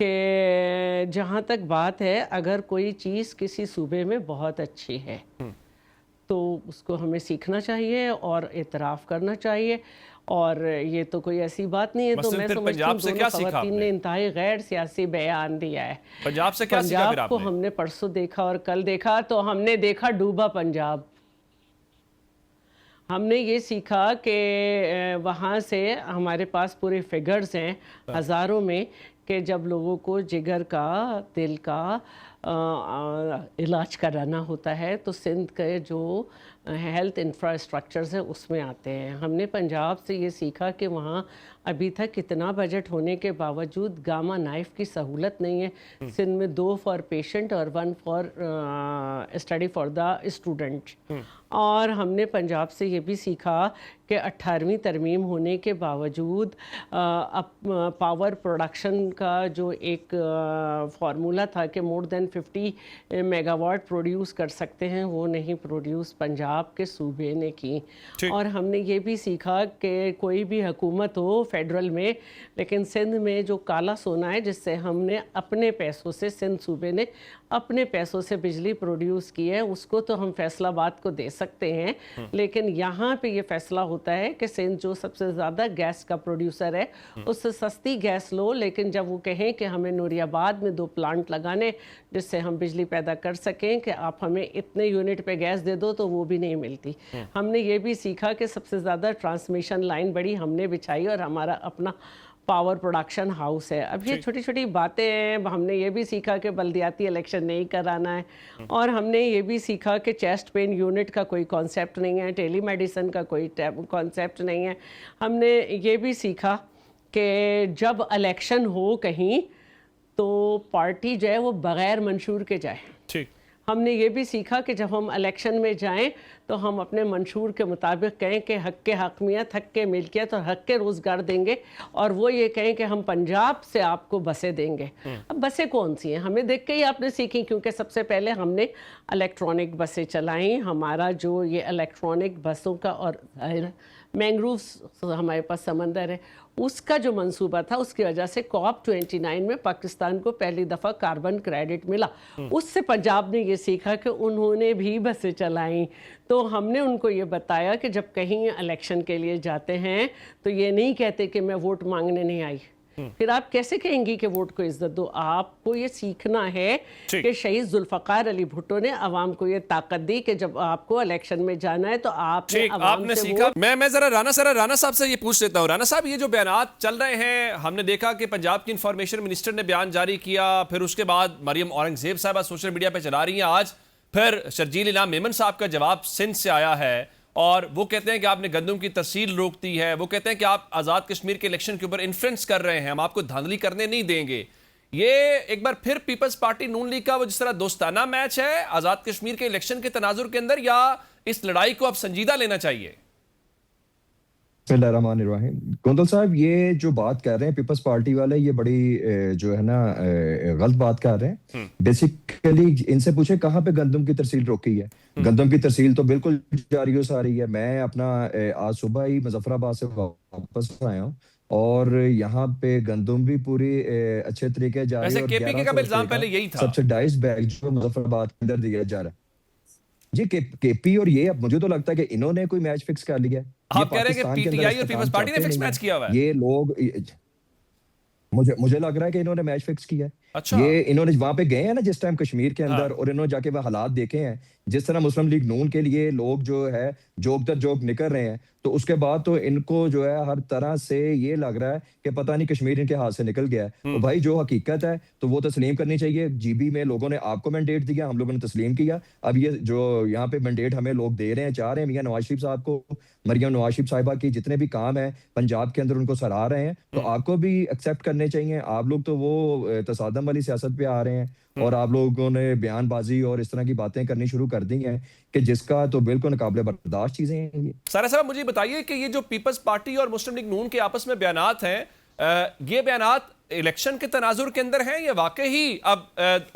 کہ جہاں تک بات ہے اگر کوئی چیز کسی صوبے میں بہت اچھی ہے تو اس کو ہمیں سیکھنا چاہیے اور اعتراف کرنا چاہیے، اور یہ تو کوئی ایسی بات نہیں ہے۔ تو میں سمجھتی ہوں دونوں خواتین نے انتہائی غیر سیاسی بیان دیا ہے۔ پنجاب سے کیا سیکھا پھر آپ نے؟ پنجاب کو ہم نے پرسوں دیکھا اور کل دیکھا، تو ہم نے دیکھا ڈوبا پنجاب۔ ہم نے یہ سیکھا کہ وہاں سے ہمارے پاس پورے فگرز ہیں ہزاروں میں، کہ جب لوگوں کو جگر کا، دل کا علاج کرانا ہوتا ہے تو سندھ کے جو ہیلتھ انفراسٹرکچرز ہیں اس میں آتے ہیں۔ ہم نے پنجاب سے یہ سیکھا کہ وہاں ابھی تک اتنا بجٹ ہونے کے باوجود گاما نائف کی سہولت نہیں ہے۔ سندھ میں 2 فار پیشنٹ اور 1 for study for the student. اور ہم نے پنجاب سے یہ بھی سیکھا کہ 18ویں ترمیم ہونے کے باوجود پاور پروڈکشن کا جو ایک فارمولا تھا کہ مور دین 50 میگا واٹ پروڈیوس کر سکتے ہیں، وہ نہیں پروڈیوس پنجاب کے صوبے نے کی۔ اور ہم نے یہ بھی سیکھا کہ کوئی بھی حکومت ہو فیڈرل میں، لیکن سندھ میں جو کالا سونا ہے جس سے ہم نے اپنے پیسوں سے، سندھ صوبے نے اپنے پیسوں سے بجلی پروڈیوس کی ہے، اس کو تو ہم فیصل آباد کو دے سکتے ہیں، لیکن یہاں پہ یہ فیصلہ ہوتا ہے کہ سندھ جو سب سے زیادہ گیس کا پروڈیوسر ہے اس سے سستی گیس لو، لیکن جب وہ کہیں کہ ہمیں نوری آباد میں 2 پلانٹ لگانے جس سے ہم بجلی پیدا کر سکیں کہ آپ ہمیں اتنے یونٹ پہ گیس دے دو، تو وہ بھی نہیں ملتی۔ ہم نے یہ بھی سیکھا کہ سب سے زیادہ ٹرانسمیشن لائن بڑی ہم نے بچھائی اور ہمارا اپنا پاور پروڈکشن ہاؤس ہے۔ اب یہ چھوٹی چھوٹی باتیں ہیں۔ ہم نے یہ بھی سیکھا کہ بلدیاتی الیکشن نہیں کرانا ہے، اور ہم نے یہ بھی سیکھا کہ چیسٹ پین یونٹ کا کوئی کانسیپٹ نہیں ہے، ٹیلی میڈیسن کا کوئی کانسیپٹ نہیں ہے۔ ہم نے یہ بھی سیکھا کہ جب الیکشن ہو کہیں تو پارٹی جو ہے وہ بغیر منشور کے جائے۔ ہم نے یہ بھی سیکھا کہ جب ہم الیکشن میں جائیں تو ہم اپنے منشور کے مطابق کہیں کہ حق کے حاکمیت، حق کے ملکیت اور حق کے روزگار دیں گے، اور وہ یہ کہیں کہ ہم پنجاب سے آپ کو بسیں دیں گے۔ اب بسیں کون سی ہیں ہمیں دیکھ کے ہی آپ نے سیکھی، کیونکہ سب سے پہلے ہم نے الیکٹرانک بسیں چلائیں۔ ہمارا جو یہ الیکٹرانک بسوں کا، اور مینگرووز ہمارے پاس سمندر ہے، اس کا جو منصوبہ تھا اس کی وجہ سے COP 29 میں پاکستان کو پہلی دفعہ کاربن کریڈٹ ملا۔ اس سے پنجاب نے یہ سیکھا کہ انہوں نے بھی بسیں چلائیں۔ تو ہم نے ان کو یہ بتایا کہ جب کہیں الیکشن کے لیے جاتے ہیں تو یہ نہیں کہتے کہ میں ووٹ مانگنے نہیں آئی۔ پھر آپ کیسے کہیں گی کہ ووٹ کو عزت دو؟ آپ کو یہ سیکھنا ہے کہ شہید ذوالفقار علی بھٹو نے عوام کو یہ طاقت دی کہ جب آپ کو الیکشن میں جانا ہے تو آپ نے عوام سے سیکھا۔ میں ذرا رانا صاحب سے یہ پوچھ لیتا ہوں۔ رانا صاحب، یہ جو بیانات چل رہے ہیں، ہم نے دیکھا کہ پنجاب کی انفارمیشن منسٹر نے بیان جاری کیا، پھر اس کے بعد مریم اورنگزیب صاحبہ سوشل میڈیا پہ چلا رہی ہیں، آج پھر شرجیل انعام میمن صاحب کا جواب سندھ سے آیا ہے، اور وہ کہتے ہیں کہ آپ نے گندم کی ترسیل روک دی ہے، وہ کہتے ہیں کہ آپ آزاد کشمیر کے الیکشن کے اوپر انفلوئنس کر رہے ہیں، ہم آپ کو دھاندلی کرنے نہیں دیں گے۔ یہ ایک بار پھر پیپلز پارٹی نون لیگ کا وہ جس طرح دوستانہ میچ ہے آزاد کشمیر کے الیکشن کے تناظر کے اندر، یا اس لڑائی کو اب سنجیدہ لینا چاہیے؟ بسم اللہ الرحمن الرحیم۔ گوندل صاحب، یہ جو بات کر رہے ہیں پیپلز پارٹی والے، یہ بڑی جو ہے نا غلط بات کر رہے ہیں۔ بیسیکلی ان سے پوچھیں کہاں پہ گندم کی ترسیل روکی ہے۔ گندم کی ترسیل تو بالکل جاری و ساری ہے۔ میں اپنا آج صبح ہی مظفر آباد سے واپس آیا ہوں، اور یہاں پہ گندم بھی پوری اچھے طریقے جاری ہے۔ ویسے کے پی کے کا الزام پہلے یہی تھا، سبسڈائزڈ بیگ جو مظفر آباد کے اندر دیا جا رہا ہے۔ جی کے پی اور یہ، اب مجھے تو لگتا ہے کہ انہوں نے کوئی میچ فکس کر لیا ہے۔ آپ کہہ رہے ہیں کہ پی ٹی آئی اور پیپلز پارٹی نے فکس میچ کیا ہوا ہے؟ یہ لوگ، مجھے لگ رہا ہے کہ انہوں نے میچ فکس کیا ہے۔ اچھا، یہ انہوں نے وہاں پہ گئے ہیں نا جس ٹائم کشمیر کے اندر، اور انہوں نے جا کے وہ حالات دیکھے ہیں، جس طرح مسلم لیگ نون کے لیے لوگ جو ہے جوک در جوک نکل رہے ہیں، تو اس کے بعد تو ان کو جو ہے ہر طرح سے یہ لگ رہا ہے کہ پتہ نہیں کشمیر ان کے ہاتھ سے نکل گیا ہے۔ تو بھائی جو حقیقت ہے تو وہ تسلیم کرنی چاہیے۔ جی بی میں لوگوں نے آپ کو مینڈیٹ دیا، ہم لوگوں نے تسلیم کیا۔ اب یہ جو یہاں پہ مینڈیٹ ہمیں لوگ دے رہے ہیں، چاہ رہے ہیں میاں نواز شریف صاحب کو، مریم نواز شریف صاحبہ کی جتنے بھی کام ہیں پنجاب کے اندر ان کو سراہ رہے ہیں، تو آپ کو بھی ایکسیپٹ کرنے چاہیے۔ آپ لوگ تو وہ تصادم والی سیاست پہ آ رہے ہیں، اور آپ لوگوں نے بیان بازی اور اس طرح کی باتیں کرنی شروع کر دی ہیں کہ جس کا تو بالکل ناقابل برداشت چیزیں ہیں۔ سارا صاحب، مجھے بتائیے کہ یہ جو پیپلز پارٹی اور مسلم لیگ نون کے آپس میں بیانات ہیں، یہ بیانات الیکشن کے تناظر کے اندر ہیں یا واقعی اب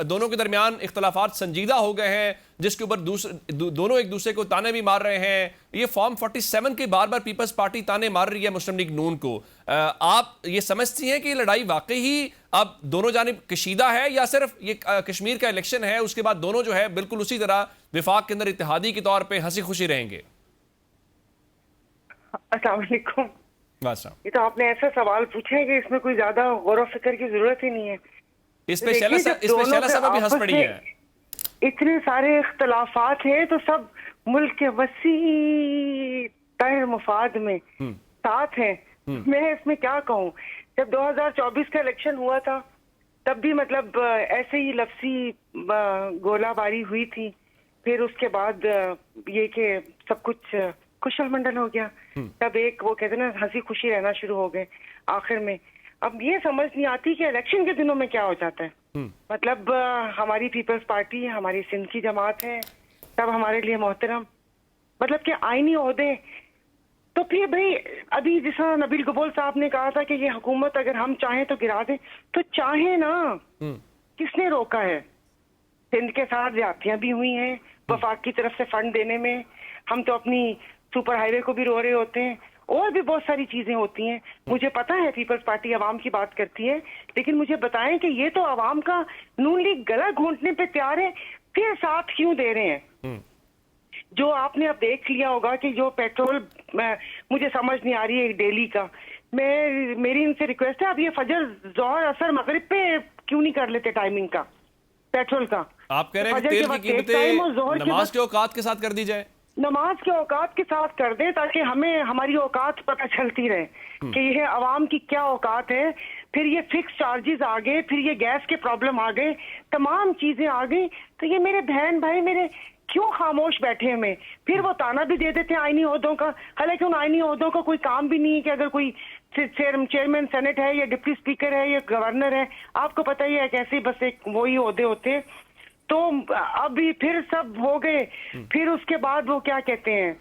دونوں کے درمیان اختلافات سنجیدہ ہو گئے ہیں، جس کے اوپر دونوں ایک دوسرے کو تانے بھی مار رہے ہیں. یہ فارم 47 کے بار بار پیپلز پارٹی تانے مار رہی ہے مسلم لیگ نون کو. آپ یہ سمجھتی ہیں کہ یہ لڑائی واقعی ہی اب دونوں جانب کشیدہ ہے, یا صرف یہ کشمیر کا الیکشن ہے, اس کے بعد دونوں جو ہے بالکل اسی طرح وفاق کے اندر اتحادی کے طور پہ ہنسی خوشی رہیں گے؟ السلام علیکم. بس یہ تو آپ نے ایسا سوال پوچھا ہے کہ اس میں کوئی زیادہ غور و فکر کی ضرورت ہی نہیں ہے. اس پہ شیلا صاحب بھی ہنس پڑی ہیں. اتنے سارے اختلافات ہیں تو سب ملک کے وسیع تر مفاد میں ساتھ ہیں. میں اس میں کیا کہوں, جب 2024 کا الیکشن ہوا تھا تب بھی مطلب ایسے ہی لفظی گولہ باری ہوئی تھی. پھر اس کے بعد یہ کہ سب کچھ کشل منڈل ہو گیا. تب ایک وہ کہتے ہیں نا ہنسی خوشی رہنا شروع ہو گئے آخر میں. اب یہ سمجھ نہیں آتی کہ الیکشن کے دنوں میں کیا ہو جاتا ہے. مطلب ہماری پیپلز پارٹی, ہماری سندھ کی جماعت ہے, تب ہمارے لیے محترم, مطلب کہ آئینی عہدے. تو پھر بھائی ابھی جس طرح نبیل گبول صاحب نے کہا تھا کہ یہ حکومت اگر ہم چاہیں تو گرا دیں, تو چاہیں نا, کس نے روکا ہے؟ سندھ کے ساتھ زیادتیاں بھی ہوئی ہیں وفاق کی طرف سے فنڈ دینے میں. ہم تو اپنی سپر ہائی وے کو بھی رو رہے ہوتے ہیں, اور بھی بہت ساری چیزیں ہوتی ہیں. مجھے پتا ہے پیپلز پارٹی عوام کی بات کرتی ہے, لیکن مجھے بتائیں کہ یہ تو عوام کا نون لیگ گلا گھونٹنے پہ تیار ہے, پھر ساتھ کیوں دے رہے ہیں؟ جو آپ نے اب دیکھ لیا ہوگا کہ جو پیٹرول, مجھے سمجھ نہیں آ رہی ہے ڈیلی کا, میری ان سے ریکویسٹ ہے اب یہ فجر ظہر اثر مغرب پہ کیوں نہیں کر لیتے ٹائمنگ کا پیٹرول کا. آپ کہہ رہے ہیں کہ تیل کی قیمتیں نماز کے اوقات کے ساتھ کر دی جائے؟ نماز کے اوقات کے ساتھ کر دیں تاکہ ہمیں ہماری اوقات پتہ چلتی رہے کہ یہ عوام کی کیا اوقات ہے. پھر یہ فکس چارجز آ گئے, پھر یہ گیس کے پرابلم آ گئے, تمام چیزیں آ گئی, تو یہ میرے بہن بھائی میرے کیوں خاموش بیٹھے ہمیں؟ پھر وہ تانا بھی دے دیتے ہیں آئینی عہدوں کا, حالانکہ ان آئینی عہدوں کا کوئی کام بھی نہیں ہے کہ اگر کوئی چیئرمین سینٹ ہے یا ڈپٹی اسپیکر ہے یا گورنر ہے, آپ کو پتہ ہی ہے کیسے بس ایک وہی عہدے ہوتے ہیں. تو ابھی پھر سب ہو گئے, پھر اس کے بعد وہ کیا کہتے ہیں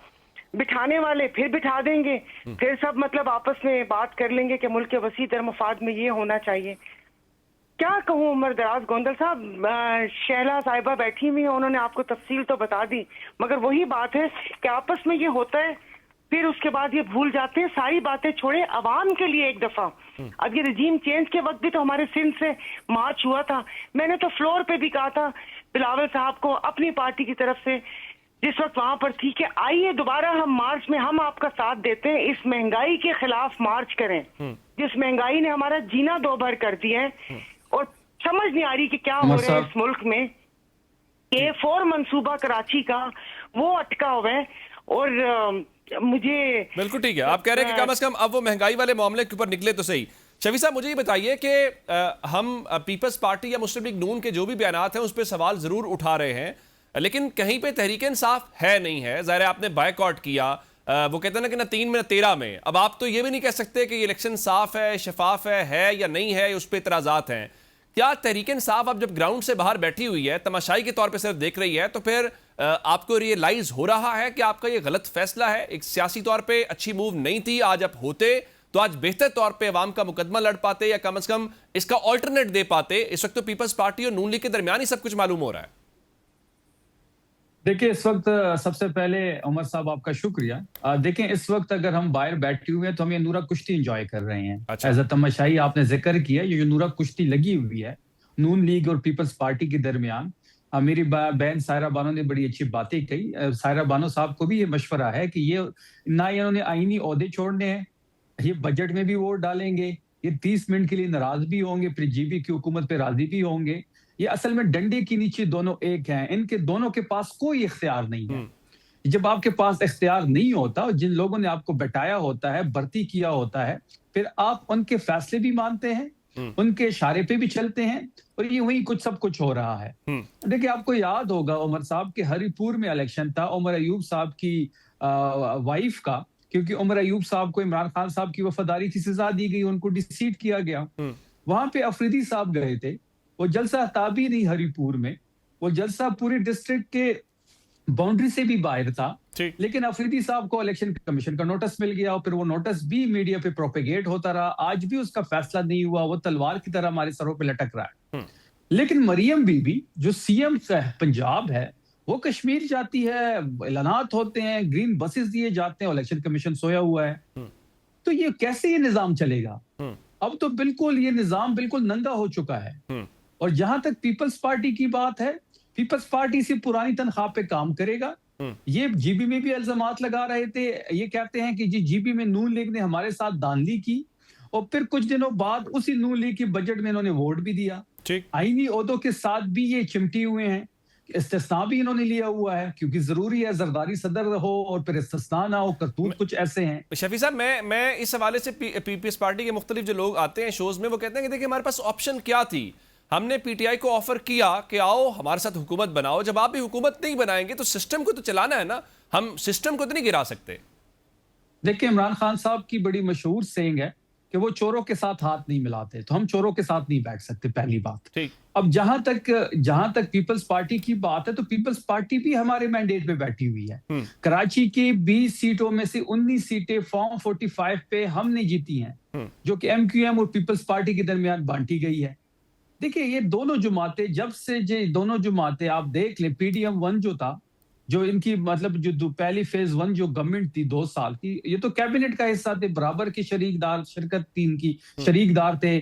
بٹھانے والے پھر بٹھا دیں گے, پھر سب مطلب آپس میں بات کر لیں گے کہ ملک کے وسیع تر مفاد میں یہ ہونا چاہیے. کیا کہوں عمر دراز گوندل صاحب, شہلا صاحبہ بیٹھی ہوئی ہیں, انہوں نے آپ کو تفصیل تو بتا دی, مگر وہی بات ہے کہ آپس میں یہ ہوتا ہے, پھر اس کے بعد یہ بھول جاتے ہیں. ساری باتیں چھوڑے عوام کے لیے ایک دفعہ. اب یہ رجیم چینج کے وقت بھی تو ہمارے سندھ سے مارچ ہوا تھا. میں نے تو فلور پہ بھی کہا تھا بلاول صاحب کو اپنی پارٹی کی طرف سے جس وقت وہاں پر تھی کہ آئیے دوبارہ ہم مارچ میں ہم آپ کا ساتھ دیتے ہیں, اس مہنگائی کے خلاف مارچ کریں جس مہنگائی نے ہمارا جینا دو بھر کر دیا ہے. اور سمجھ نہیں آ رہی کہ کیا ہو رہا ہے اس ملک میں. A4 منصوبہ کراچی کا وہ اٹکا ہوا ہے. اور مجھے بالکل ٹھیک ہے, آپ کہہ رہے ہیں کہ کم از کم اب وہ مہنگائی والے معاملے کے اوپر نکلے تو صحیح. شفیع صاحب مجھے یہ بتائیے کہ ہم پیپلز پارٹی یا مسلم لیگ نون کے جو بھی بیانات ہیں اس پہ سوال ضرور اٹھا رہے ہیں, لیکن کہیں پہ تحریک انصاف ہے نہیں ہے. ظاہر ہے آپ نے بائیکاٹ کیا, وہ کہتے ہیں نا کہ نہ 3 میں نہ 13 میں. اب آپ تو یہ بھی نہیں کہہ سکتے کہ یہ الیکشن صاف ہے, شفاف ہے یا نہیں ہے, اس پہ اعتراضات ہیں. کیا تحریک انصاف اب جب گراؤنڈ سے باہر بیٹھی ہوئی ہے, تماشائی کے طور پہ صرف دیکھ رہی ہے, تو پھر آپ کو ریئلائز ہو رہا ہے کہ آپ کا یہ غلط فیصلہ ہے, ایک سیاسی طور پہ اچھی موو نہیں تھی, آج اب ہوتے تو آج بہتر طور پہ عوام کا مقدمہ لڑ پاتے یا کم از کم اس کا آلٹرنیٹ دے پاتے؟ اس وقت تو پیپلز پارٹی اور نون لیگ کے درمیان ہی سب کچھ معلوم ہو رہا ہے. دیکھیں اس وقت سب سے پہلے عمر صاحب آپ کا شکریہ. دیکھیں اس وقت اگر ہم باہر بیٹھے ہوئے ہیں تو ہم یہ نورا کشتی انجوائے کر رہے ہیں. ایز اے تماشائی آپ نے ذکر کیا, یہ جو نورا کشتی لگی ہوئی ہے نون لیگ اور پیپلز پارٹی کے درمیان. میری بہن سائرہ بانو نے بڑی اچھی باتیں کہی. سائرہ بانو صاحب کو بھی یہ مشورہ ہے کہ یہ نہ انہوں نے آئینی عہدے چھوڑنے ہیں, یہ بجٹ میں بھی ووٹ ڈالیں گے, یہ 30 منٹ کے لیے ناراض بھی ہوں گے, پھر جی بی کی حکومت پہ راضی بھی ہوں گے. یہ اصل میں ڈنڈے کے نیچے دونوں ایک ہیں, ان کے دونوں کے پاس کوئی اختیار نہیں ہے. جب آپ کے پاس اختیار نہیں ہوتا اور جن لوگوں نے آپ کو بٹایا ہوتا ہے, بھرتی کیا ہوتا ہے, پھر آپ ان کے فیصلے بھی مانتے ہیں, ان کے اشارے پہ بھی چلتے ہیں, اور یہ وہی کچھ سب کچھ ہو رہا ہے. دیکھیں آپ کو یاد ہوگا عمر صاحب کے ہری پور میں الیکشن تھا عمر ایوب صاحب کی وائف کا, کیونکہ عمر ایوب صاحب کو عمران خان صاحب کی وفاداری کی سزا دی گئی, ان کو ڈسیٹ کیا گیا. وہاں پہ افریدی صاحب گئے تھے, وہ جلسہ تابی نہیں ہری پور میں, وہ جلسہ پوری ڈسٹرکٹ کے باؤنڈری سے بھی باہر تھا, لیکن افریدی صاحب کو الیکشن کمیشن کا نوٹس مل گیا, اور پھر وہ نوٹس بھی میڈیا پہ پروپیگیٹ ہوتا رہا. آج بھی اس کا فیصلہ نہیں ہوا, وہ تلوار کی طرح ہمارے سروں پہ لٹک رہا ہے. لیکن مریم بی بی جو سی ایم پنجاب ہے, وہ کشمیر جاتی ہے, اعلانات ہوتے ہیں, گرین بسز دیے جاتے ہیں, الیکشن کمیشن سویا ہوا ہے. تو یہ کیسے یہ نظام چلے گا؟ اب تو بالکل یہ نظام بالکل ننگا ہو چکا ہے. اور جہاں تک پیپلز پارٹی کی بات ہے, پیپلز پارٹی سے پرانی تنخواہ پہ کام کرے گا. یہ جی بی میں بھی الزامات لگا رہے تھے, یہ کہتے ہیں کہ جی بی میں نون لیگ نے ہمارے ساتھ دھاندلی کی, اور پھر کچھ دنوں بعد اسی نون لیگ کی بجٹ میں انہوں نے ووٹ بھی دیا. آئینی عہدوں کے ساتھ بھی یہ چمٹی ہوئے ہیں, استثناء بھی انہوں نے لیا ہوا ہے کیونکہ ضروری ہے زرداری صدر رہو اور پھر استثناء نہ ہو, کرتوت کچھ ایسے ہیں. شفیع صاحب, میں اس حوالے سے پیپلز پارٹی کے مختلف جو لوگ آتے ہیں شوز میں, وہ کہتے ہیں کہ دیکھیں ہمارے پاس آپشن کیا تھی, ہم نے پی ٹی آئی کو آفر کیا کہ آؤ ہمارے ساتھ حکومت بناؤ, جب آپ بھی حکومت نہیں بنائیں گے تو سسٹم کو تو چلانا ہے نا, ہم سسٹم کو تو نہیں گرا سکتے. دیکھیں عمران خان صاحب کی بڑی مشہور سینگ ہے کہ وہ چوروں کے ساتھ ہاتھ نہیں ملاتے, تو ہم چوروں کے ساتھ نہیں بیٹھ سکتے, پہلی بات. اب جہاں تک پیپلز پارٹی کی بات ہے, تو پیپلز پارٹی بھی ہمارے مینڈیٹ پہ بیٹھی ہوئی ہے. کراچی کی 20 سیٹوں میں سے 19 سیٹیں فارم 45 پہ ہم نے جیتی ہیں, جو کہ ایم کیو ایم اور پیپلز پارٹی کے درمیان بانٹی گئی ہے. دیکھیں یہ دونوں جماعتیں, جب سے دونوں جماعتیں آپ دیکھ لیں, پی ڈی ایم 1 جو تھا, جو ان کی مطلب جو پہلی فیز 1 جو گورنمنٹ تھی 2 سال کی, یہ تو کیبنٹ کا حصہ تھے, برابر کے شرکت تھی ان کی, شریک دار تھے,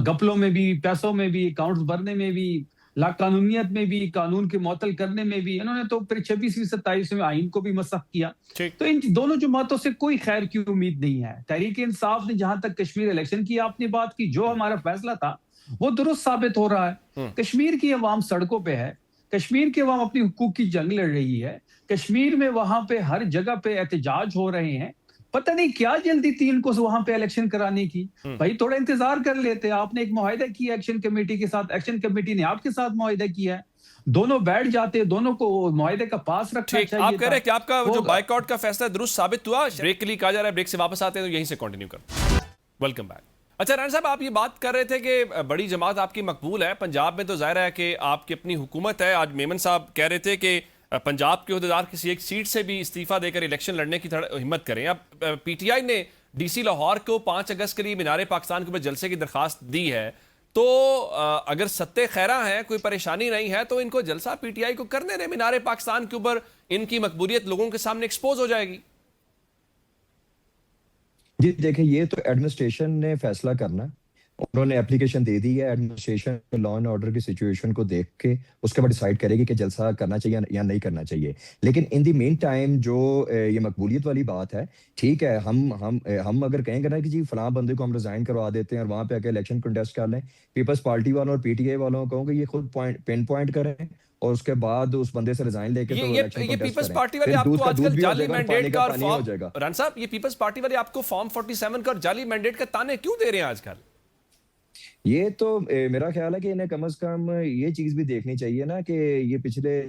گپلوں میں بھی, پیسوں میں بھی, اکاؤنٹس بھرنے میں بھی, لا قانونیت میں بھی, قانون کے معطل کرنے میں بھی. انہوں نے تو پھر 26ویں 27ویں میں آئین کو بھی مسخ کیا. تو ان دونوں جماعتوں سے کوئی خیر کی امید نہیں ہے. تحریک انصاف نے جہاں تک کشمیر الیکشن کی آپ نے بات کی, جو ہمارا فیصلہ تھا وہ درست ثابت ہو رہا ہے. کشمیر کی عوام سڑکوں پہ ہے, کشمیر کی عوام اپنی حقوق کی جنگ لڑ رہی ہے, کشمیر میں وہاں پہ ہر جگہ پہ احتجاج ہو رہے ہیں. پتہ نہیں کیا جلدی تھی ان کو وہاں پہ الیکشن کرانے کی. بھائی تھوڑا انتظار کر لیتے, آپ نے ایک معاہدہ کیا ایکشن کمیٹی کے ساتھ, ایکشن کمیٹی نے آپ کے ساتھ معاہدہ کیا ہے, دونوں بیٹھ جاتے, دونوں کو معاہدے کا پاس رکھنا چاہیے. آپ کہہ رہے ہیں کہ آپ کا جو بائیک آؤٹ کا فیصلہ درست ثابت ہوا. بریک کے لیے کہا جا رہا ہے, بریک سے واپس آتے ہیں تو یہیں سے کنٹینیو کرتے ہیں. Welcome back. اچھا رانا صاحب, آپ یہ بات کر رہے تھے کہ بڑی جماعت آپ کی مقبول ہے پنجاب میں, تو ظاہر ہے کہ آپ کی اپنی حکومت ہے. آج میمن صاحب کہہ رہے تھے کہ پنجاب کے عہدیدار کسی ایک سیٹ سے بھی استعفیٰ دے کر الیکشن لڑنے کی ہمت کریں. اب پی ٹی آئی نے ڈی سی لاہور کو 5 اگست کے لیے مینار پاکستان کے اوپر جلسے کی درخواست دی ہے, تو اگر ستے خیرہ ہیں, کوئی پریشانی نہیں ہے, تو ان کو جلسہ پی ٹی آئی کو کرنے دیں مینار پاکستان کے اوپر, ان کی مقبولیت لوگوں کے سامنے ایکسپوز ہو جائے گی. جی دیکھیں, یہ تو ایڈمنسٹریشن نے فیصلہ کرنا. انہوں نے اپلیکیشن دے دی ہے, ایڈمنسٹریشن لا اینڈ آرڈر کی سچویشن کو دیکھ کے اس کے بعد ڈیسائیڈ کرے گی کہ جلسہ کرنا چاہیے یا نہیں کرنا چاہیے. لیکن ان دی مین ٹائم جو یہ مقبولیت والی بات ہے, ٹھیک ہے, ہم اگر کہیں گے نا کہ جی فلاں بندے کو ہم ریزائن کروا دیتے ہیں اور وہاں پہ آ کے الیکشن کنٹیسٹ کر لیں, پیپلز پارٹی والوں اور پی ٹی آئی والوں کو کہوں گے یہ خود پن پوائنٹ کریں اور اس کے بعد اس بندے سے ریزائن لے کے تو الیکشن پیپلز پارٹی والے آپ کو آج کل جعلی مینڈیٹ کا, اور ران صاحب یہ پیپلز پارٹی والے آپ کو فارم 47 کا اور جعلی مینڈیٹ کا تانے کیوں دے رہے ہیں آج کل؟ یہ تو میرا خیال ہے کہ انہیں کم از کم یہ چیز بھی دیکھنی چاہیے نا کہ یہ پچھلے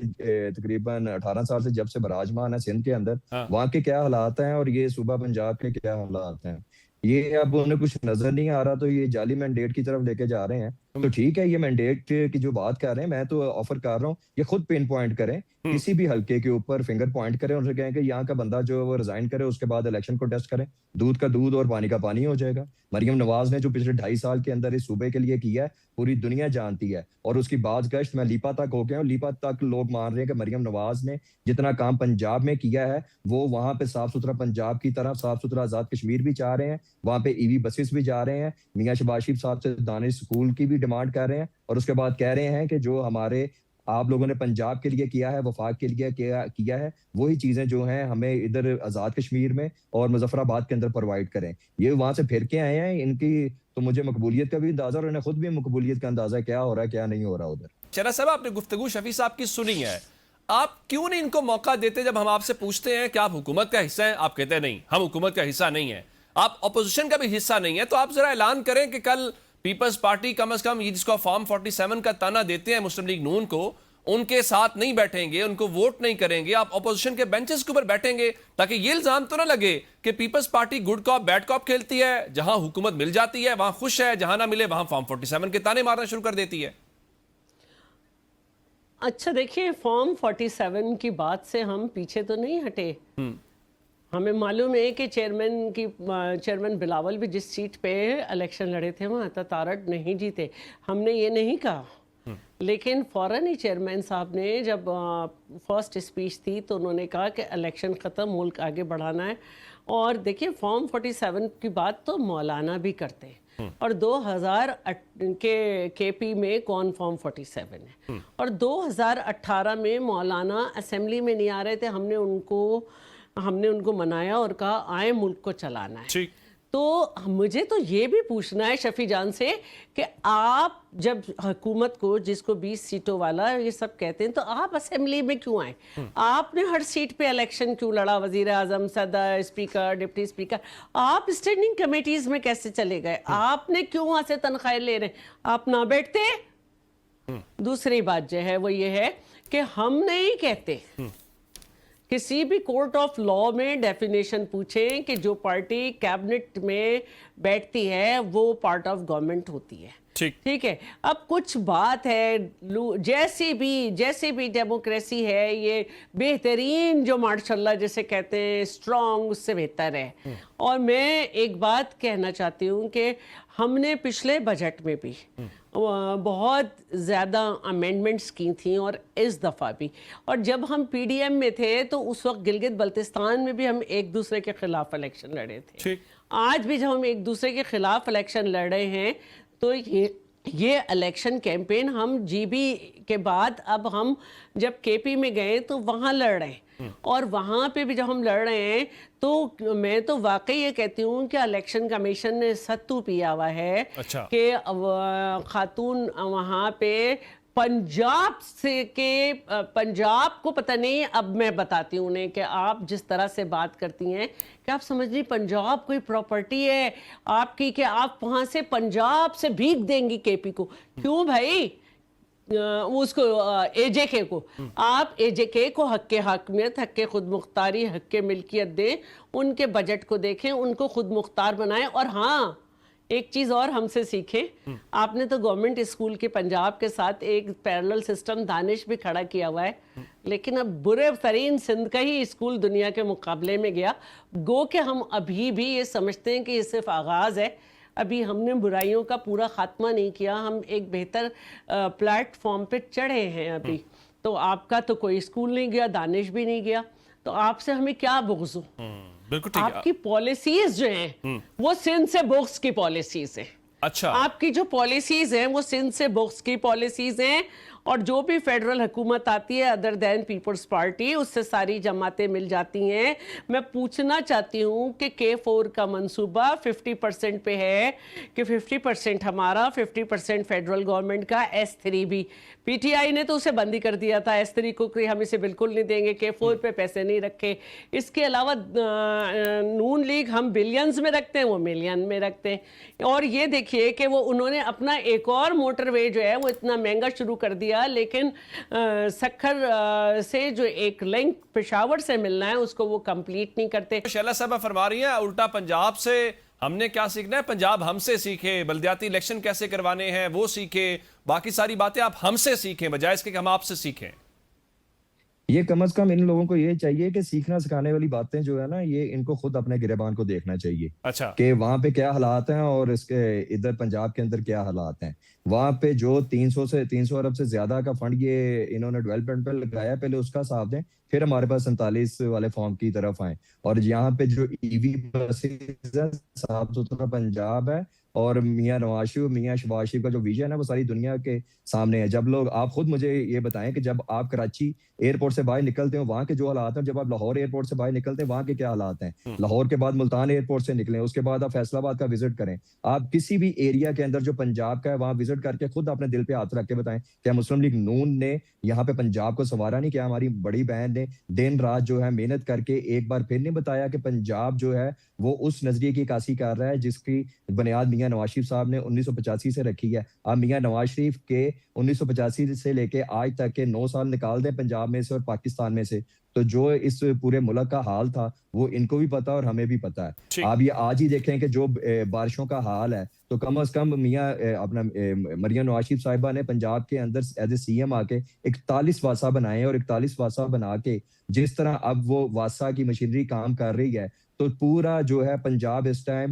تقریباً 18 سال سے جب سے براجمان ہے سندھ کے اندر, وہاں کے کیا حالات ہیں اور یہ صوبہ پنجاب کے کیا حالات ہیں, یہ اب انہیں کچھ نظر نہیں آ رہا, تو یہ جعلی مینڈیٹ کی طرف لے کے جا رہے ہیں. تو ٹھیک ہے, یہ مینڈیٹ کی جو بات کر رہے ہیں, میں تو آفر کر رہا ہوں یہ خود پن پوائنٹ کریں, کسی بھی حلقے کے اوپر فنگر پوائنٹ کریں, ان سے کہیں کہ یہاں کا بندہ جو وہ ریزائن کرے, اس کے بعد الیکشن کو ٹیسٹ کریں, دودھ کا دودھ اور پانی کا پانی ہو جائے گا. مریم نواز نے جو پچھلے 2.5 سال کے اندر اس صوبے کے لیے کیا ہے پوری دنیا جانتی ہے, اور اس کی بعض گشت میں لیپا تک ہو گیا ہوں, لیپا تک لوگ مان رہے ہیں کہ مریم نواز نے جتنا کام پنجاب میں کیا ہے وہ وہاں پہ صاف ستھرا پنجاب کی طرح صاف ستھرا آزاد کشمیر بھی چاہ رہے ہیں, وہاں پہ ای وی بسز بھی جا رہے ہیں, میاں شہباز شریف صاحب سے دانش اسکول کی بھی ڈیمانڈ کر رہے ہیں, اور اس کے بعد کہہ رہے ہیں کہ جو ہمارے آپ لوگوں نے پنجاب کے لیے کیا ہے, وفاق کے لیے کیا ہے, وہی چیزیں جو ہیں ہمیں ادھر آزاد کشمیر میں اور مظفر آباد کے اندر پرووائڈ کریں. یہ وہاں سے پھر کے آئے ہیں, ان کی تو مجھے مقبولیت کا بھی اندازہ, اور انہیں خود بھی مقبولیت کا اندازہ کیا ہو رہا ہے کیا نہیں ہو رہا ادھر. چرا صاحب, آپ نے گفتگو شفیع صاحب کی سنی ہے, آپ کیوں نہیں ان کو موقع دیتے جب ہم آپ سے پوچھتے ہیں کہ آپ حکومت کا حصہ ہیں, آپ کہتے ہیں نہیں ہم حکومت کا حصہ نہیں ہیں, آپ اپوزیشن کا بھی حصہ نہیں ہے, تو آپ ذرا اعلان کریں کہ کل پیپلز پارٹی کم از کم یہ جس کو فارم 47 کا تانا دیتے ہیں مسلم لیگ نون کو, ان کے ساتھ نہیں بیٹھیں گے, ان کو ووٹ نہیں کریں گے, آپ اپوزیشن کے بینچز کے اوپر بیٹھیں گے, تاکہ یہ الزام تو نہ لگے کہ پیپلز پارٹی گڈ کاپ بیڈ کاپ کھیلتی ہے, جہاں حکومت مل جاتی ہے وہاں خوش ہے, جہاں نہ ملے وہاں فارم 47 کے تانے مارنا شروع کر دیتی ہے. اچھا دیکھیے, فارم 47 کی بات سے ہم پیچھے تو نہیں ہٹے. ہمیں معلوم ہے کہ چیئرمین بلاول بھی جس سیٹ پہ الیکشن لڑے تھے وہاں تارڑ نہیں جیتے. ہم نے یہ نہیں کہا لیکن فوراً ہی چیئرمین صاحب نے جب فرسٹ اسپیچ تھی تو انہوں نے کہا کہ الیکشن ختم، ملک آگے بڑھانا ہے. اور دیکھیں فارم 47 کی بات تو مولانا بھی کرتے ہیں، اور 2000 کے پی میں کون فارم 47 ہے، اور 2018 میں مولانا اسمبلی میں نہیں آ رہے تھے. ہم نے ان کو منایا اور کہا آئے ملک کو چلانا ہے. تو مجھے تو یہ بھی پوچھنا ہے شفیع جان سے کہ آپ جب حکومت کو، جس کو 20 سیٹوں والا یہ سب کہتے ہیں، تو آپ اسمبلی میں کیوں آئے؟ آپ نے ہر سیٹ پہ الیکشن کیوں لڑا؟ وزیر اعظم، صدر، اسپیکر، ڈپٹی اسپیکر، آپ اسٹینڈنگ کمیٹیز میں کیسے چلے گئے؟ آپ نے کیوں وہاں سے تنخواہیں لے رہے ہیں؟ آپ نہ بیٹھتے؟ دوسری بات جو ہے وہ یہ ہے کہ ہم نہیں کہتے، کسی بھی کورٹ آف لا میں ڈیفینیشن پوچھیں کہ جو پارٹی کیبنٹ میں بیٹھتی ہے وہ پارٹ آف گورنمنٹ ہوتی ہے. ٹھیک ہے. اب کچھ بات ہے، جیسی بھی ڈیموکریسی ہے، یہ بہترین جو ماشاءاللہ جیسے کہتے ہیں اسٹرانگ، اس سے بہتر ہے. اور میں ایک بات کہنا چاہتی ہوں کہ ہم نے پچھلے بجٹ میں بھی بہت زیادہ امینڈمنٹس کی تھیں، اور اس دفعہ بھی. اور جب ہم پی ڈی ایم میں تھے تو اس وقت گلگت بلتستان میں بھی ہم ایک دوسرے کے خلاف الیکشن لڑے تھے. آج بھی جب ہم ایک دوسرے کے خلاف الیکشن لڑ رہے ہیں تو یہ الیکشن کیمپین ہم جی بی کے بعد اب ہم جب کے پی میں گئے تو وہاں لڑ رہے ہیں. اور وہاں پہ بھی جب ہم لڑ رہے ہیں تو میں تو واقعی یہ کہتی ہوں کہ الیکشن کمیشن نے ستو پیا ہوا ہے کہ خاتون وہاں پہ پنجاب کو پتہ نہیں. اب میں بتاتی ہوں انہیں کہ آپ جس طرح سے بات کرتی ہیں کہ آپ سمجھ نہیں پنجاب کوئی پراپرٹی ہے آپ کی کہ آپ وہاں سے پنجاب سے بھیگ دیں گی کے پی کو. کیوں بھائی؟ اس کو اے جے کے کو آپ اے جے کے کو حق کے حاکمیت، حق کے خود مختاری، حق کے ملکیت دیں. ان کے بجٹ کو دیکھیں، ان کو خود مختار بنائیں. اور ہاں ایک چیز اور ہم سے سیکھیں. آپ نے تو گورنمنٹ اسکول کے پنجاب کے ساتھ ایک پیرلل سسٹم دانش بھی کھڑا کیا ہوا ہے، لیکن اب برے ترین سندھ کا ہی اسکول دنیا کے مقابلے میں گیا. گو کہ ہم ابھی بھی یہ سمجھتے ہیں کہ یہ صرف آغاز ہے، ابھی ہم نے برائیوں کا پورا خاتمہ نہیں کیا. ہم ایک بہتر پلیٹ فارم پہ چڑھے ہیں ابھی. تو آپ کا تو کوئی اسکول نہیں گیا، دانش بھی نہیں گیا، تو آپ سے ہمیں کیا بغض ہو؟ آپ کی پالیسیز جو ہیں وہ سندھ سے بغض کی پالیسیز ہیں. اچھا، آپ کی جو پالیسیز ہیں وہ سندھ سے بغض کی پالیسیز ہیں. اور جو بھی فیڈرل حکومت آتی ہے ادر دین پیپلز پارٹی، اس سے ساری جماعتیں مل جاتی ہیں. میں پوچھنا چاہتی ہوں کہ K4 کا منصوبہ 50% پہ ہے کہ 50% ہمارا، 50% فیڈرل گورنمنٹ کا. S3 بھی پی ٹی آئی نے تو اسے بندی کر دیا تھا S3 کو کہ ہم اسے بالکل نہیں دیں گے. K4 پہ پیسے نہیں رکھے. اس کے علاوہ نون لیگ ہم بلینز میں رکھتے ہیں، وہ ملین میں رکھتے ہیں. اور یہ دیکھیے کہ وہ انہوں نے اپنا ایک اور موٹر وے جو ہے وہ اتنا مہنگا شروع کر دیا، لیکن سکھر سے جو ایک لنک پشاور سے ملنا ہے اس کو وہ کمپلیٹ نہیں کرتے. شیلا صاحبہ فرما رہی ہیں الٹا پنجاب سے ہم نے کیا سیکھنا ہے؟ پنجاب ہم سے سیکھے، بلدیاتی الیکشن کیسے کروانے ہیں وہ سیکھے، باقی ساری باتیں آپ ہم سے سیکھیں بجائے اس کے کہ ہم آپ سے سیکھیں. یہ کم از کم ان لوگوں کو یہ چاہیے کہ سیکھنا سکھانے والی باتیں جو ہے نا، یہ ان کو خود اپنے گریبان کو دیکھنا چاہیے. اچھا، کہ وہاں پہ کیا حالات ہیں اور اس کے ادھر پنجاب کے اندر کیا حالات ہیں. وہاں پہ جو 300 ارب سے زیادہ کا فنڈ یہ انہوں نے ڈیولپمنٹ پہ لگایا، پہلے اس کا حساب دیں، پھر ہمارے پاس 47 والے فارم کی طرف آئیں. اور یہاں پہ جو ای وی بسز ہے، صاف ستھرا پنجاب ہے، اور میاں نواز شریف، میاں شہباز شریف کا جو ویژن ہے وہ ساری دنیا کے سامنے ہے. جب لوگ، آپ خود مجھے یہ بتائیں کہ جب آپ کراچی ایئرپورٹ سے باہر نکلتے ہیں وہاں کے جو حالات ہیں، جب آپ لاہور ایئرپورٹ سے باہر نکلتے ہیں وہاں کے کیا حالات ہیں. لاہور کے بعد ملتان ایئرپورٹ سے نکلیں، اس کے بعد آپ فیصل آباد کا وزٹ کریں. آپ کسی بھی ایریا کے اندر جو پنجاب کا ہے وہاں وزٹ کر کے خود اپنے دل پہ ہاتھ رکھ کے بتائیں کہ مسلم لیگ نون نے یہاں پہ پنجاب کو سنوارا نہیں کیا؟ ہماری بڑی بہن نے دن رات جو ہے محنت کر کے ایک بار پھر نہیں بتایا کہ پنجاب جو ہے وہ اس نظریے کی عکاسی کر رہا ہے جس کی بنیاد میاں نواز شریف صاحب نے 1985 سے رکھی ہے. آپ میاں نواز شریف کے 1985 سے لے کے آج تک کے 9 سال نکال دیں پنجاب میں سے اور پاکستان میں سے، تو جو اس پورے ملک کا حال تھا وہ ان کو بھی پتا اور ہمیں بھی پتا ہے. آپ یہ آج ہی دیکھیں کہ جو بارشوں کا حال ہے، تو کم از کم میاں اپنا مریم نواز شریف صاحبہ نے پنجاب کے اندر ایز اے سی ایم آ کے 41 واسا بنائے، اور 41 واسا بنا کے جس طرح اب وہ واسا کی مشینری کام کر رہی ہے، تو پورا جو ہے پنجاب اس ٹائم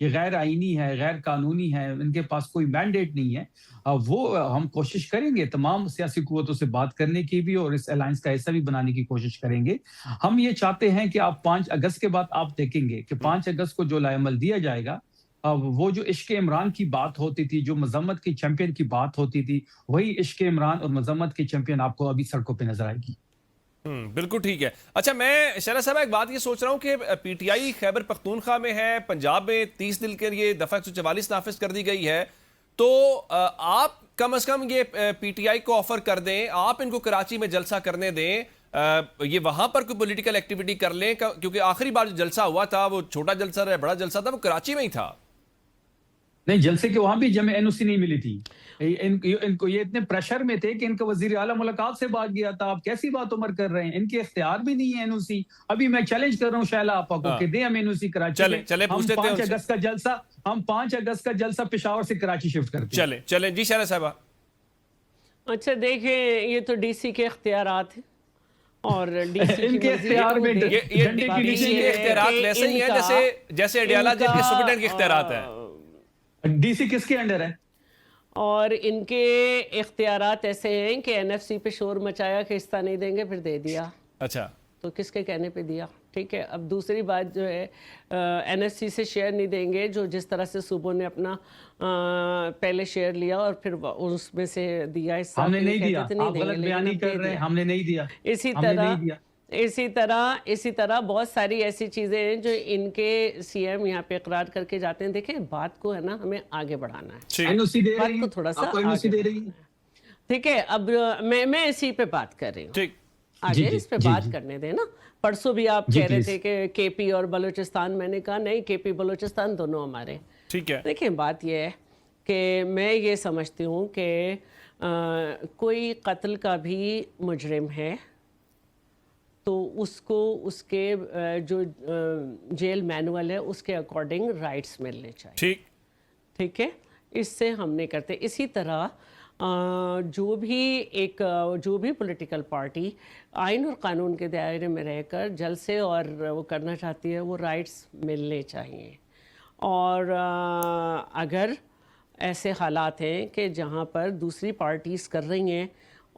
یہ غیر آئینی ہے، غیر قانونی ہے، ان کے پاس کوئی مینڈیٹ نہیں ہے، وہ ہم کوشش کریں گے تمام سیاسی قوتوں سے بات کرنے کی بھی اور اس الائنس کا حصہ بھی بنانے کی کوشش کریں گے۔ ہم یہ چاہتے ہیں کہ آپ 5 اگست کے بعد آپ دیکھیں گے کہ 5 اگست کو جو لائحہ دیا جائے گا، وہ جو عشق عمران کی بات ہوتی تھی، جو مذمت کی چیمپئن کی بات ہوتی تھی، وہی عشق عمران اور مذمت کی چیمپئن آپ کو ابھی سڑکوں پہ نظر آئے گی۔ بالکل ٹھیک ہے۔ اچھا، میں شہلا صاحب ایک بات یہ سوچ رہا ہوں کہ P T I Khyber Pakhtunkhwa میں ہے، پنجاب میں 30 دن کے لیے دفعہ 144 نافذ کر دی گئی ہے، تو آپ کم از کم یہ پی ٹی آئی کو آفر کر دیں، آپ ان کو کراچی میں جلسہ کرنے دیں، یہ وہاں پر کوئی پولیٹیکل ایکٹیویٹی کر لیں، کیونکہ آخری بار جو جلسہ ہوا تھا وہ چھوٹا جلسہ رہا، بڑا جلسہ تھا، وہ کراچی میں ہی تھا۔ نہیں، جلسے کے وہاں بھی جمع این او سی نہیں ملی تھی، ان کو یہ اتنے پریشر میں تھے کہ ان کا وزیر اعلیٰ ملاقات سے بھاگ گیا تھا۔ آپ کیسی بات عمر کر رہے ہیں؟ ان کے اختیار بھی نہیں ہے این او سی۔ ابھی میں چیلنج کر رہا ہوں شہلا آپا کو کہ دیں ہم این او سی کراچی میں۔ ہم 5 اگست کا جلسہ پشاور سے کراچی شفٹ کرتے ہیں۔ چلیں جی شہلا صاحبہ۔ اچھا دیکھیں، یہ تو ڈی سی کے اختیارات ہیں اور ڈی سی ان کے اختیار میں ڈی سی کے اختیارات ویسے ہی ہیں جیسے اڈیالہ جیل کے سپرنٹینڈنٹ کے اختیارات ہیں۔ ڈی سی کس کے انڈر ہے؟ اور ان کے اختیارات ایسے ہیں کہ این ایف سی پہ شور مچایا کہ حصہ نہیں دیں گے، پھر دے دیا۔ اچھا، تو کس کے کہنے پہ دیا؟ ٹھیک ہے۔ اب دوسری بات جو ہے، این ایف سی سے شیئر نہیں دیں گے، جو جس طرح سے صوبوں نے اپنا پہلے شیئر لیا اور پھر اس میں سے دیا حصہ۔ ہم نے نہیں دیا، آپ غلط بیانی کر رہے ہیں، ہم نے نہیں دیا۔ اسی طرح بہت ساری ایسی چیزیں ہیں جو ان کے سی ایم یہاں پہ اقرار کر کے جاتے ہیں۔ دیکھیں، بات کو ہے نا ہمیں آگے بڑھانا ہے، بات کو تھوڑا سا ٹھیک ہے۔ اب میں اسی پہ بات کر رہی ہوں، آگے اس پہ بات کرنے دیں نا۔ پرسوں بھی آپ کہہ رہے تھے کہ کے پی اور بلوچستان، میں نے کہا نہیں، کے پی بلوچستان دونوں ہمارے۔ ٹھیک ہے، دیکھیں بات یہ ہے کہ میں یہ سمجھتی ہوں کہ کوئی قتل کا بھی مجرم ہے تو اس کو اس کے جو جیل مینول ہے اس کے اکارڈنگ رائٹس ملنے چاہیے۔ ٹھیک ہے، اس سے ہم نہیں کرتے۔ اسی طرح جو بھی پولیٹیکل پارٹی آئین اور قانون کے دائرے میں رہ کر جلسے اور وہ کرنا چاہتی ہے، وہ رائٹس ملنے چاہیے۔ اور اگر ایسے حالات ہیں کہ جہاں پر دوسری پارٹیز کر رہی ہیں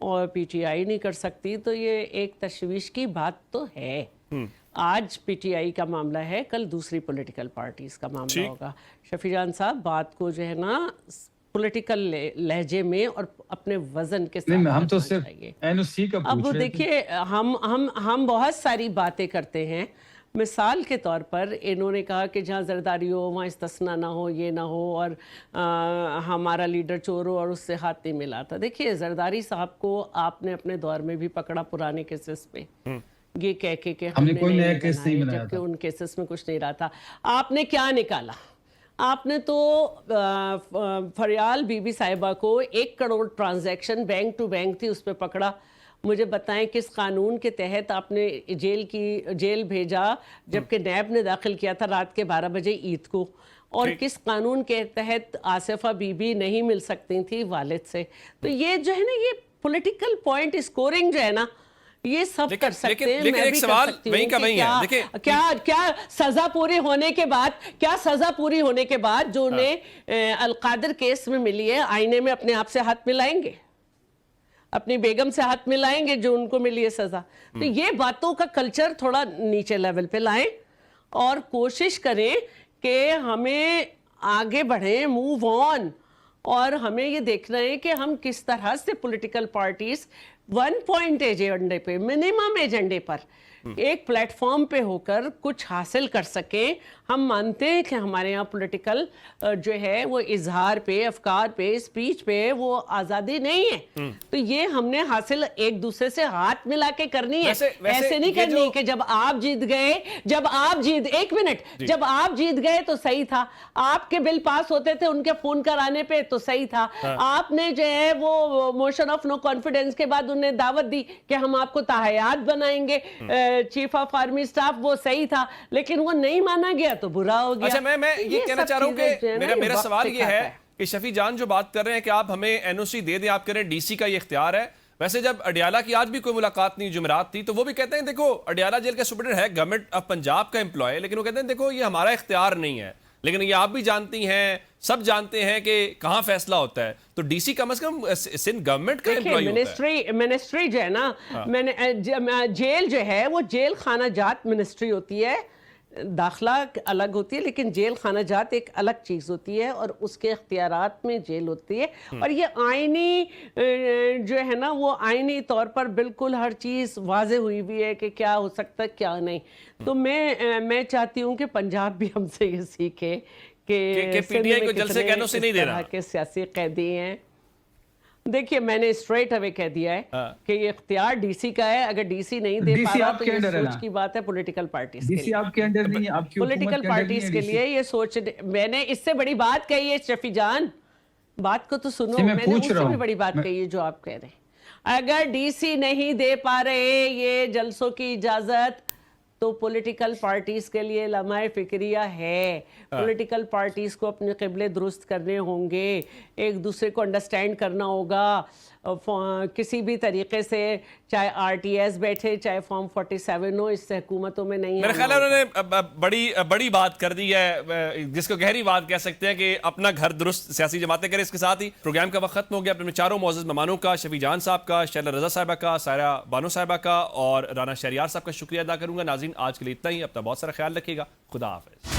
اور پی ٹی آئی نہیں کر سکتی، تو یہ ایک تشویش کی بات تو ہے۔ آج پی ٹی آئی کا معاملہ ہے، کل دوسری پولیٹیکل پارٹیز کا معاملہ ہوگا۔ شفیع جان صاحب، بات کو جو ہے نا پولیٹیکل لہجے میں اور اپنے وزن کے ساتھ ہم تو صرف این او سی کا پوچھ رہے اب تھے۔ دیکھیے، ہم بہت ساری باتیں کرتے ہیں۔ مثال کے طور پر انہوں نے کہا کہ جہاں زرداری ہو وہاں استثناء نہ ہو، یہ نہ ہو، اور ہمارا لیڈر چور ہو اور اس سے ہاتھ نہیں ملاتا۔ دیکھیے، زرداری صاحب کو آپ نے اپنے دور میں بھی پکڑا پرانے کیسز پہ، یہ کہہ کے کہ ہم نے کوئی نیا کیس نہیں بنایا، جبکہ ان کیسز میں کچھ نہیں رہا تھا۔ آپ نے کیا نکالا؟ آپ نے تو فریال بی بی صاحبہ کو 1 crore transaction bank to bank تھی، اس پہ پکڑا۔ مجھے بتائیں کس قانون کے تحت آپ نے جیل بھیجا جبکہ نیب نے داخل کیا تھا رات کے 12 بجے عید کو، اور کس قانون کے تحت آصفہ بی بی نہیں مل سکتی تھی والد سے؟ تو یہ جو ہے نا، یہ پولیٹیکل پوائنٹ اسکورنگ جو ہے نا، یہ سب کر سکتے ہیں، میں بھی کر سکتی ہوں کہ کیا سزا پوری ہونے کے بعد جو انہیں القادر کیس میں ملی ہے، آئینے میں اپنے آپ سے ہاتھ ملائیں گے، اپنی بیگم سے ہاتھ ملائیں گے جو ان کو ملی ہے سزا؟ تو یہ باتوں کا کلچر تھوڑا نیچے لیول پہ لائیں اور کوشش کریں کہ ہمیں آگے بڑھیں، موو آن۔ اور ہمیں یہ دیکھنا ہے کہ ہم کس طرح سے پولیٹیکل پارٹیز 1 پوائنٹ ایجنڈے پہ، منیمم ایجنڈے پر ایک پلیٹ فارم پہ ہو کر کچھ حاصل کر سکیں۔ ہم مانتے ہیں کہ ہمارے یہاں پولیٹیکل جو ہے وہ اظہار پہ، افکار پہ، اسپیچ پہ وہ آزادی نہیں ہے، تو یہ ہم نے حاصل ایک دوسرے سے ہاتھ ملا کے کرنی ہے۔ ایسے نہیں کرنی کہ جب آپ جیت گئے، ایک منٹ، جب آپ جیت گئے تو صحیح تھا، آپ کے بل پاس ہوتے تھے ان کے فون کرانے پہ تو صحیح تھا، آپ نے جو ہے وہ موشن آف نو کانفیڈنس کے بعد انہیں دعوت دی کہ ہم آپ کو تحیات بنائیں گے چیف آف آرمی سٹاف، وہ صحیح تھا، لیکن وہ نہیں مانا گیا تو برا ہو گیا۔ اچھا، میں یہ کہنا چاہ رہا ہوں کہ میرا سوال یہ ہے کہ شفیع جان جو بات کر رہے ہیں کہ آپ ہمیں این او سی دے دیں، آپ کہہ رہے ہیں ڈی سی کا یہ اختیار ہے۔ ویسے جب اڈیالہ کی آج بھی کوئی ملاقات نہیں، جمعرات تھی، تو وہ بھی کہتے ہیں دیکھو اڈیالہ جیل کا سپرنٹینڈنٹ ہے گورنمنٹ آف پنجاب کا امپلائی، لیکن وہ کہتے ہیں دیکھو یہ ہمارا اختیار نہیں ہے، لیکن یہ آپ بھی جانتی ہیں، سب جانتے ہیں کہ کہاں فیصلہ ہوتا ہے، تو ڈی سی کم از کم سندھ گورنمنٹ کا امپلائی ہوتا ہے۔ منسٹری جو ہے نا، جیل جو ہے وہ جیل خانہ جات منسٹری ہوتی ہے، داخلہ الگ ہوتی ہے، لیکن جیل خانہ جات ایک الگ چیز ہوتی ہے اور اس کے اختیارات میں جیل ہوتی ہے، اور یہ آئینی جو ہے نا وہ آئینی طور پر بالکل ہر چیز واضح ہوئی ہوئی ہے کہ کیا ہو سکتا ہے کیا نہیں۔ تو میں چاہتی ہوں کہ پنجاب بھی ہم سے یہ سیکھے کہ پی ٹی آئی کو جلسے کہنوں سے نہیں دینا کے سیاسی قیدی ہیں۔ دیکھیے میں نے اسٹریٹ اوے کہہ دیا ہے کہ یہ اختیار ڈی سی کا ہے، اگر ڈی سی نہیں دے پا رہا تو یہ سوچ کی بات ہے پولیٹیکل پارٹیز کے لیے۔ ڈی سی آپ کے انڈر نہیں ہے، آپ کی پولیٹیکل پارٹیز کے لیے یہ سوچ، میں نے اس سے بڑی بات کہی ہے شفیع جان، بات کو تو سنو، میں نے اس سے بھی بڑی بات کہی ہے جو آپ کہہ رہے ہیں۔ اگر ڈی سی نہیں دے پا رہے یہ جلسوں کی اجازت تو پولیٹیکل پارٹیز کے لیے لمحہ فکریہ ہے، پولیٹیکل پارٹیز کو اپنے قبلے درست کرنے ہوں گے، ایک دوسرے کو انڈرسٹینڈ کرنا ہوگا کسی بھی طریقے سے، چاہے آر ٹی ایس بیٹھے چاہے فارم 47 ہو، اس سے حکومتوں میں نہیں ہے۔ میرے خیال ہے انہوں نے بڑی بات کر دی ہے، جس کو گہری بات کہہ سکتے ہیں کہ اپنا گھر درست سیاسی جماعتیں کریں۔ اس کے ساتھ ہی پروگرام کا وقت ختم ہو گیا۔ اپنے چاروں معزز مہمانوں کا، شفیع جان صاحب کا، شیلا رضا صاحبہ کا، سائرہ بانو صاحبہ کا اور رانا شہریار صاحب کا شکریہ ادا کروں گا۔ ناظرین آج کے لیے اتنا ہی، اپنا بہت سارا خیال رکھیے گا۔ خدا حافظ۔